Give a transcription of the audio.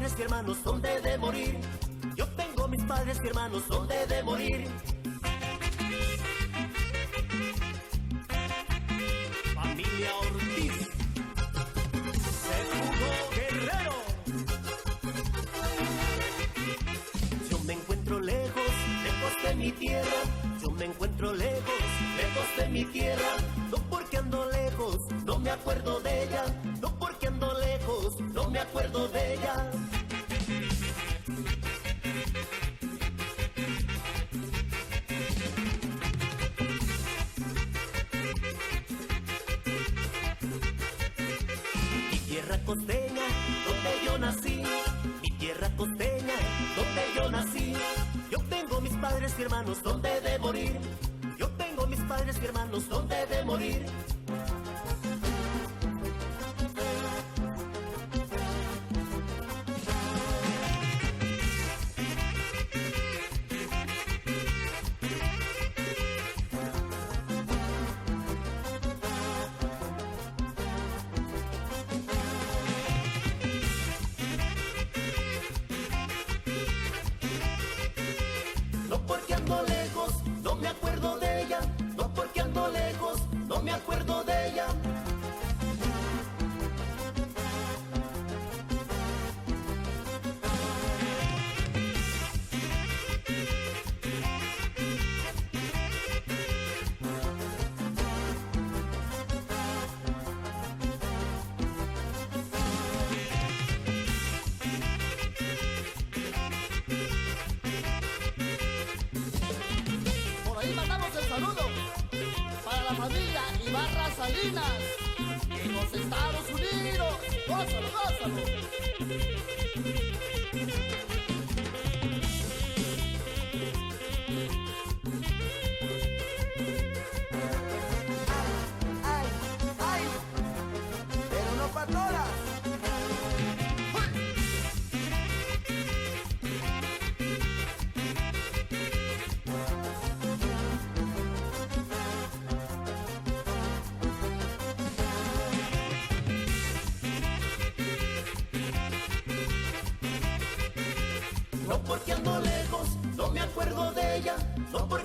padres y hermanos, ¿dónde he de morir? Yo tengo mis padres y hermanos, ¿dónde he de morir? Familia Ortiz, Segundo Guerrero. Yo me encuentro lejos, lejos de mi tierra. Yo me encuentro lejos, lejos de mi tierra. No porque ando lejos, no me acuerdo de ella. No porque ando lejos, no me acuerdo de ella. Mi tierra costeña, donde yo nací. Mi tierra costeña, donde yo nací. Yo tengo mis padres y hermanos, ¿dónde he de morir? Yo tengo mis padres y hermanos, ¿dónde he de morir? No porque ando lejos, no me acuerdo de ella. No porque ando lejos, no me acuerdo de ella. Por ahí mandamos el saludo para la familia Ibarra Salinas en los Estados Unidos. ¡Gózalo, gózalo! ¡Ay, ay! Pero no para todas. No porque ando lejos, no me acuerdo de ella. No porque